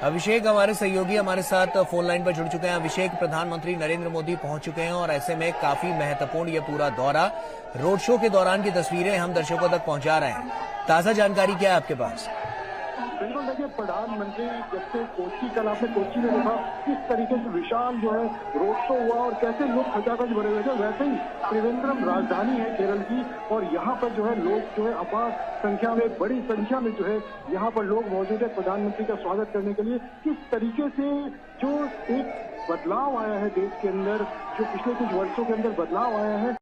अभिषेक हमारे सहयोगी हमारे साथ फोन लाइन पर जुड़ चुके हैं। अभिषेक, प्रधानमंत्री नरेंद्र मोदी पहुंच चुके हैं और ऐसे में काफी महत्वपूर्ण ये पूरा दौरा, रोड शो के दौरान की तस्वीरें हम दर्शकों तक पहुंचा रहे हैं। ताजा जानकारी क्या है आपके पास? बिल्कुल, देखिए प्रधानमंत्री जब से कोच्चि, कल आपने कोच्चि में देखा किस तरीके से विशाल जो है रोड शो हुआ और कैसे लोग खचाखच भरे हुए थे, वैसे ही त्रिवेंद्रम राजधानी है केरल की और यहाँ पर जो है लोग जो है अपार संख्या में, बड़ी संख्या में जो है यहाँ पर लोग मौजूद है प्रधानमंत्री का स्वागत करने के लिए। किस तरीके से जो एक बदलाव आया है देश के अंदर, जो पिछले कुछ वर्षों के अंदर बदलाव आया है,